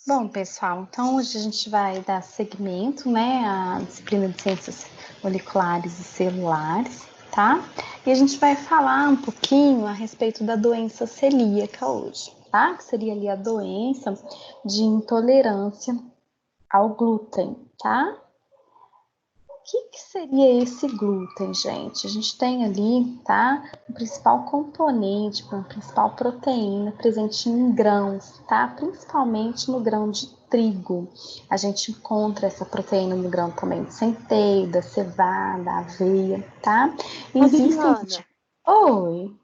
Bom, pessoal, então hoje a gente vai dar seguimento, né, à disciplina de ciências moleculares e celulares, tá? E a gente vai falar um pouquinho a respeito da doença celíaca hoje, tá? Que seria ali a doença de intolerância ao glúten, tá? O que seria esse glúten, gente? A gente tem ali, tá, o principal componente, a principal proteína presente em grãos, tá? Principalmente no grão de trigo. A gente encontra essa proteína no grão também de centeio, da cevada, aveia, tá? Existem... Adriana, Oi!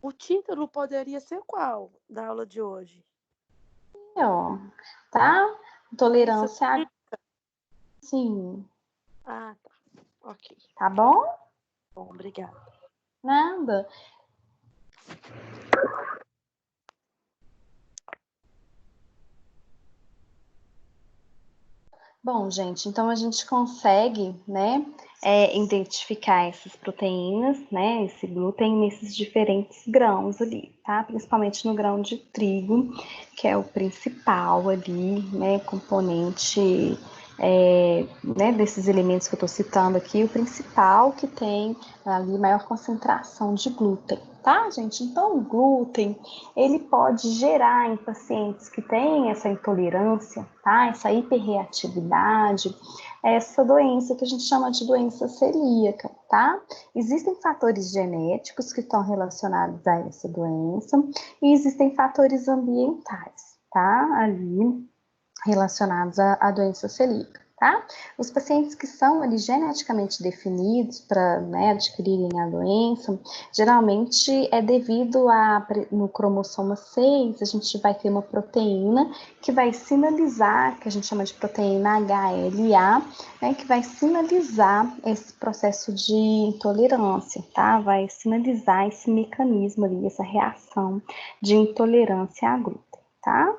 o título poderia ser qual da aula de hoje? Ó, tá? Doença Intolerância a... celíaca? Sim, Ah, tá. Ok. tá bom? Bom, obrigada. Nada. Bom, gente, então a gente consegue, né, identificar essas proteínas, né, esse glúten nesses diferentes grãos ali, tá? Principalmente no grão de trigo, que é o principal ali, né, componente, né, desses elementos que eu tô citando aqui, o principal que tem ali maior concentração de glúten, tá, gente? Então, o glúten, ele pode gerar em pacientes que têm essa intolerância, tá? Essa hiperreatividade, essa doença que a gente chama de doença celíaca, tá? Existem fatores genéticos que estão relacionados a essa doença e existem fatores ambientais, tá? Ali relacionados à doença celíaca, tá? Os pacientes que são ali geneticamente definidos para, né, adquirirem a doença, geralmente é devido no cromossomo 6, a gente vai ter uma proteína que vai sinalizar, que a gente chama de proteína HLA, né, que vai sinalizar esse processo de intolerância, tá? Vai sinalizar esse mecanismo ali, essa reação de intolerância à glúten, tá?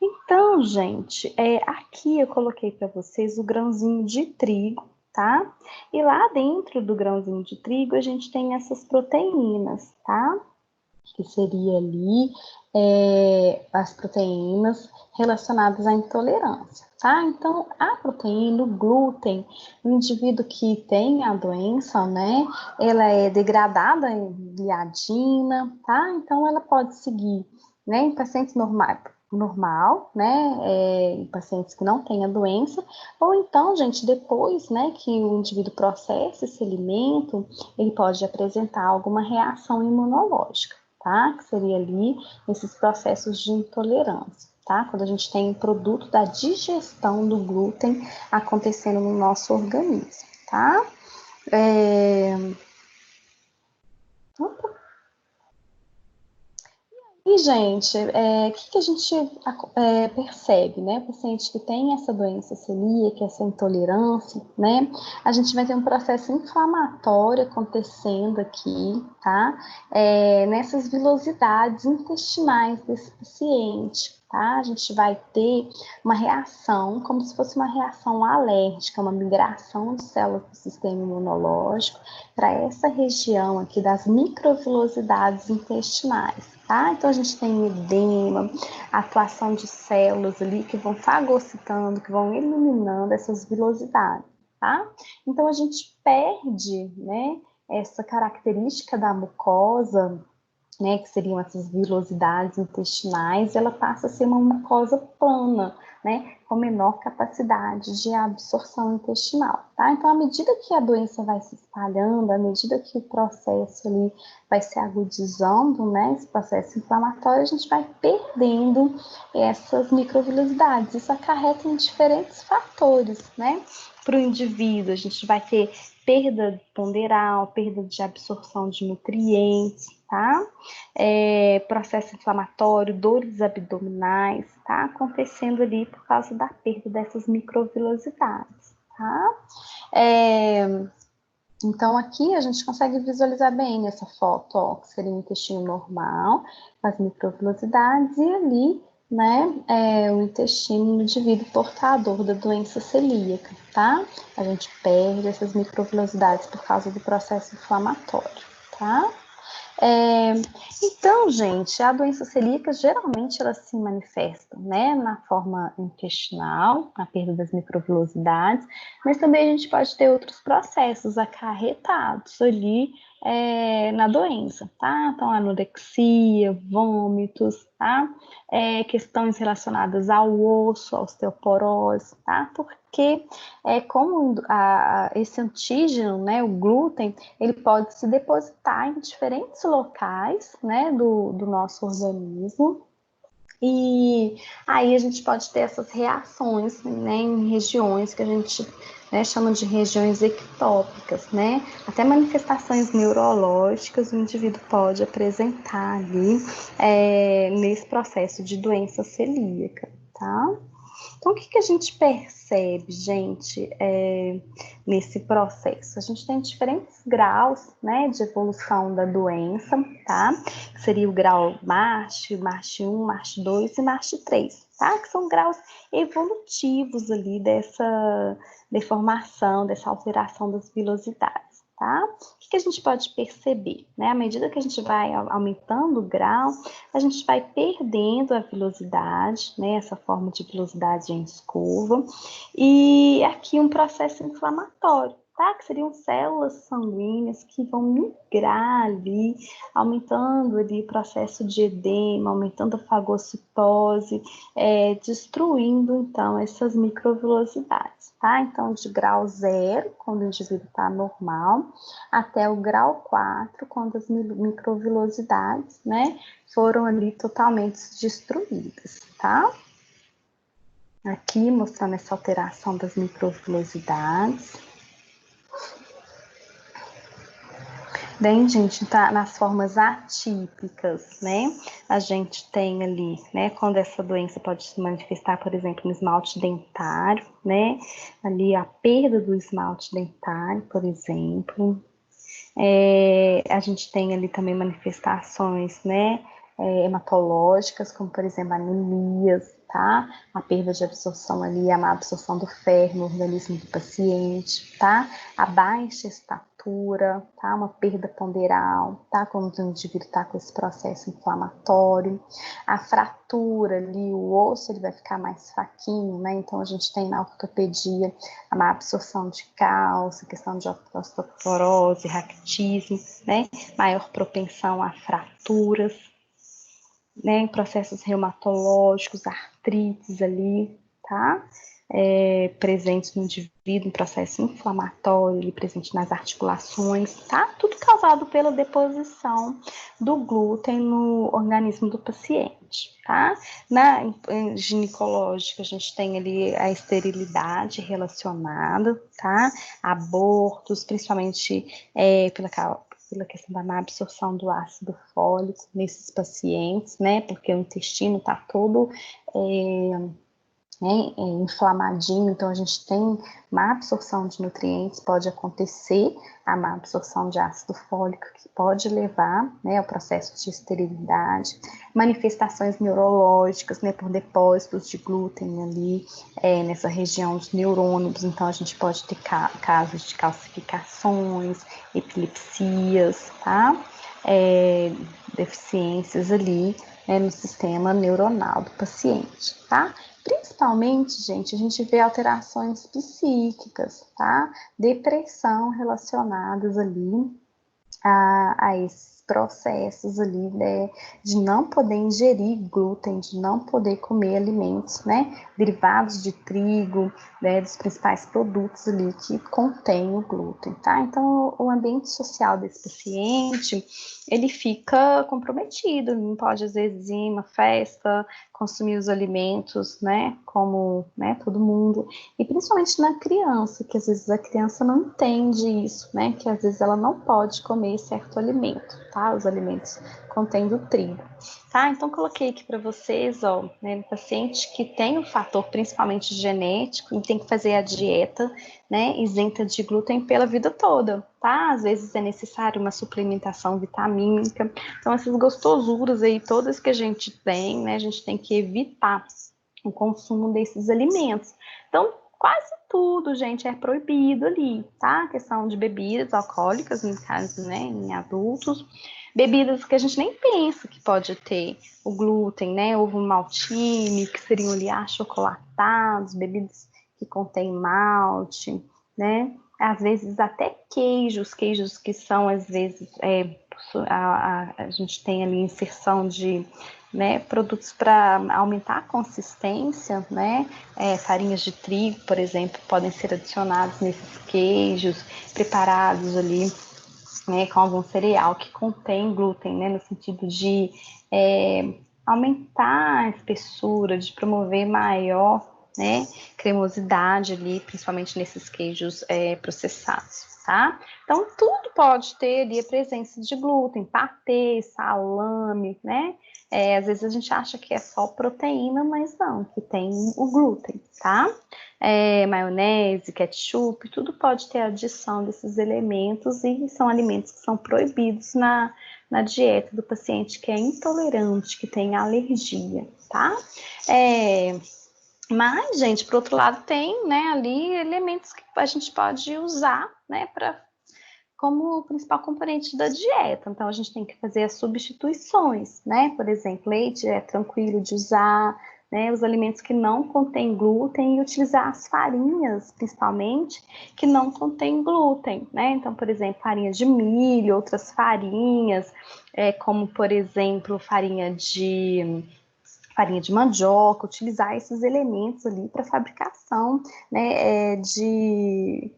Então, gente, aqui eu coloquei para vocês o grãozinho de trigo, tá? E lá dentro do grãozinho de trigo a gente tem essas proteínas, tá? Que seria ali as proteínas relacionadas à intolerância, tá? Então, a proteína, o glúten, o indivíduo que tem a doença, né? Ela é degradada em gliadina, tá? Então, ela pode seguir, né? Em pacientes normal, né, em pacientes que não têm a doença, ou então, gente, depois, né, que o indivíduo processa esse alimento, ele pode apresentar alguma reação imunológica, tá? Que seria ali esses processos de intolerância, tá? Quando a gente tem um produto da digestão do glúten acontecendo no nosso organismo, tá? E, gente, o que a gente percebe, né? O paciente que tem essa doença celíaca, essa intolerância, né? A gente vai ter um processo inflamatório acontecendo aqui, tá? Nessas vilosidades intestinais desse paciente, tá? A gente vai ter uma reação, como se fosse uma reação alérgica, uma migração de células do sistema imunológico para essa região aqui das microvilosidades intestinais. Tá? Então a gente tem edema, atuação de células ali que vão fagocitando, que vão eliminando essas vilosidades, tá? Então a gente perde, né, essa característica da mucosa, né, que seriam essas vilosidades intestinais, ela passa a ser uma mucosa plana, né, com menor capacidade de absorção intestinal, tá? Então, à medida que a doença vai se espalhando, à medida que o processo ali vai se agudizando, né, esse processo inflamatório, a gente vai perdendo essas microvilosidades. Isso acarreta em diferentes fatores, né, para o indivíduo. A gente vai ter perda ponderal, perda de absorção de nutrientes, tá? Processo inflamatório, dores abdominais, tá? Acontecendo ali por causa da perda dessas microvilosidades, tá? Então, aqui a gente consegue visualizar bem nessa foto, ó, que seria o intestino normal, com as microvilosidades, e ali, né, o intestino do indivíduo portador da doença celíaca, tá? A gente perde essas microvilosidades por causa do processo inflamatório, tá? É, então, gente, a doença celíaca geralmente ela se manifesta, né, na forma intestinal, na perda das microvilosidades, mas também a gente pode ter outros processos acarretados ali na doença, tá? Então, anorexia, vômitos, tá? Questões relacionadas ao osso, a osteoporose, tá? Porque como esse antígeno, né, o glúten, ele pode se depositar em diferentes locais, né, do nosso organismo. E aí a gente pode ter essas reações, né, em regiões que a gente, né, chama de regiões ectópicas, né? Até manifestações neurológicas o indivíduo pode apresentar ali nesse processo de doença celíaca, tá? Então, o que a gente percebe, gente, nesse processo? A gente tem diferentes graus, né, de evolução da doença, tá? Que seria o grau MASH 1, MASH 2 e MASH 3, tá? Que são graus evolutivos ali dessa deformação, dessa alteração das vilosidades, tá? O que a gente pode perceber, né? À medida que a gente vai aumentando o grau, a gente vai perdendo a vilosidade, né, essa forma de vilosidade em escova, e aqui um processo inflamatório, tá? Que seriam células sanguíneas que vão migrar ali, aumentando ali o processo de edema, aumentando a fagocitose, destruindo então essas microvilosidades, tá? Então, de grau 0, quando o indivíduo está normal, até o grau 4, quando as microvilosidades, né, foram ali totalmente destruídas, tá? Aqui mostrando essa alteração das microvilosidades. Bem, gente, tá nas formas atípicas, né? A gente tem ali, né, quando essa doença pode se manifestar, por exemplo, no esmalte dentário, né? Ali a perda do esmalte dentário, por exemplo. A gente tem ali também manifestações, né, hematológicas, como por exemplo anemias, tá? A perda de absorção ali, a má absorção do ferro no organismo do paciente, tá? A baixa estatura, tá? Uma perda ponderal, tá? Quando o indivíduo está com esse processo inflamatório. A fratura ali, o osso ele vai ficar mais fraquinho, né? Então a gente tem na ortopedia a má absorção de cálcio, questão de osteoporose, raquitismo, né? Maior propensão a fraturas, né? Em processos reumatológicos, artrites ali, tá? Presentes no indivíduo, em processo inflamatório, ali, presente nas articulações, tá? Tudo causado pela deposição do glúten no organismo do paciente, tá? Na ginecológica, a gente tem ali a esterilidade relacionada, tá? Abortos, principalmente pela questão da má absorção do ácido fólico nesses pacientes, né? Porque o intestino está todo inflamadinho, então a gente tem má absorção de nutrientes, pode acontecer a má absorção de ácido fólico, que pode levar, né, ao processo de esterilidade, manifestações neurológicas, né, por depósitos de glúten ali nessa região dos neurônios, então a gente pode ter casos de calcificações, epilepsias, tá? Deficiências ali, né, no sistema neuronal do paciente, tá? Principalmente, gente, a gente vê alterações psíquicas, tá? Depressão relacionadas ali a esses processos ali, né, de não poder ingerir glúten, de não poder comer alimentos, né, derivados de trigo, né, dos principais produtos ali que contêm o glúten, tá? Então, o ambiente social desse paciente, ele fica comprometido, não pode, às vezes, ir em uma festa, consumir os alimentos, né, como, né, todo mundo, e principalmente na criança, que às vezes a criança não entende isso, né, que às vezes ela não pode comer certo alimento, tá, os alimentos contendo trigo, tá, então coloquei aqui para vocês, ó, né, paciente que tem um fator principalmente genético e tem que fazer a dieta, né, isenta de glúten pela vida toda, tá, às vezes é necessário uma suplementação vitamínica, então essas gostosuras aí, todas que a gente tem, né, a gente tem que evitar o consumo desses alimentos. Então, quase tudo, gente, é proibido ali, tá? A questão de bebidas alcoólicas, no caso, né, em adultos, bebidas que a gente nem pensa que pode ter o glúten, né? Ovo maltine, que seriam ali achocolatados, bebidas que contêm malte, né? Às vezes até queijos que são, às vezes, a gente tem ali inserção de, né, produtos para aumentar a consistência, né? Farinhas de trigo, por exemplo, podem ser adicionados nesses queijos, preparados ali, né, com algum cereal que contém glúten, né, no sentido de aumentar a espessura, de promover maior, né, cremosidade ali, principalmente nesses queijos processados, tá? Então, tudo pode ter ali a presença de glúten, patê, salame, né? Às vezes a gente acha que é só proteína, mas não, que tem o glúten, tá? Maionese, ketchup, tudo pode ter adição desses elementos e são alimentos que são proibidos na dieta do paciente que é intolerante, que tem alergia, tá? Mas, gente, por outro lado, tem, né, ali elementos que a gente pode usar, né, como principal componente da dieta. Então, a gente tem que fazer as substituições, né? Por exemplo, leite é tranquilo de usar, né? Os alimentos que não contêm glúten e utilizar as farinhas, principalmente, que não contêm glúten, né? Então, por exemplo, farinha de milho, outras farinhas, como, por exemplo, farinha de mandioca, utilizar esses elementos ali para fabricação, né, de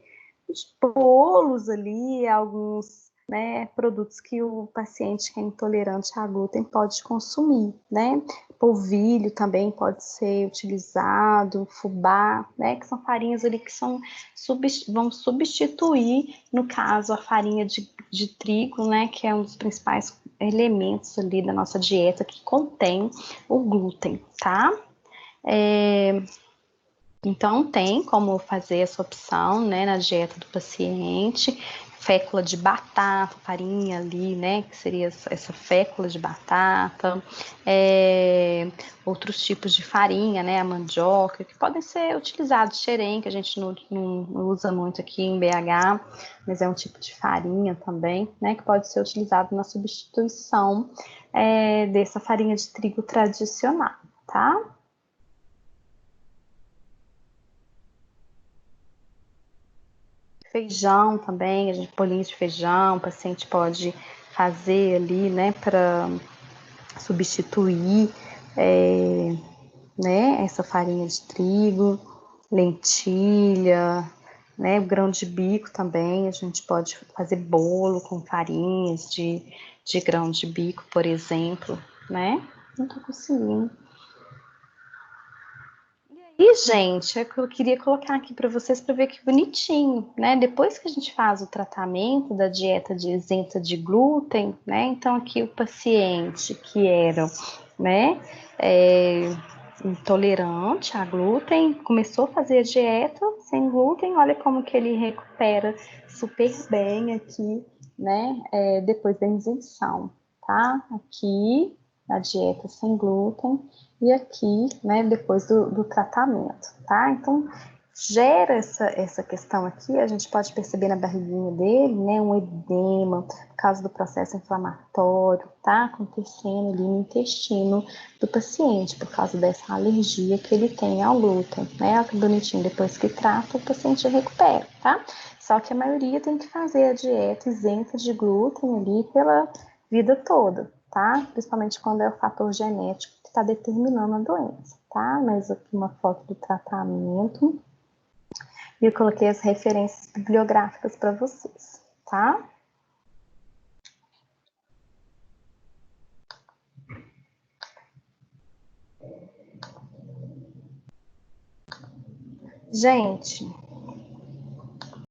bolos ali, alguns, né, produtos que o paciente que é intolerante a glúten pode consumir, né? Polvilho também pode ser utilizado, fubá, né? Que são farinhas ali que vão substituir, no caso, a farinha de trigo, né? Que é um dos principais elementos ali da nossa dieta que contém o glúten, tá? Então, tem como fazer essa opção, né, na dieta do paciente, fécula de batata, farinha ali, né, que seria essa fécula de batata, outros tipos de farinha, né, a mandioca, que podem ser utilizados, xerém, que a gente não usa muito aqui em BH, mas é um tipo de farinha também, né, que pode ser utilizado na substituição dessa farinha de trigo tradicional, tá? Feijão também, a gente bolinhos de feijão, o paciente pode fazer ali, né, para substituir, né, essa farinha de trigo, lentilha, né, o grão de bico também, a gente pode fazer bolo com farinhas de grão de bico, por exemplo, né? Não tô conseguindo. E, gente, é que eu queria colocar aqui para vocês para ver que bonitinho, né? Depois que a gente faz o tratamento da dieta de isenta de glúten, né? Então, aqui o paciente que era, né, intolerante a glúten, começou a fazer a dieta sem glúten, olha como que ele recupera super bem aqui, né? Depois da isenção, tá? Aqui, a dieta sem glúten e aqui, né, depois do tratamento, tá? Então, gera essa questão aqui, a gente pode perceber na barriguinha dele, né, um edema, por causa do processo inflamatório, tá? Acontecendo ali no intestino do paciente, por causa dessa alergia que ele tem ao glúten, né? Olha que bonitinho, depois que trata, o paciente recupera, tá? Só que a maioria tem que fazer a dieta isenta de glúten ali pela vida toda, tá? Principalmente quando é o fator genético que está determinando a doença, tá? Mas aqui uma foto do tratamento e eu coloquei as referências bibliográficas para vocês, tá? Gente,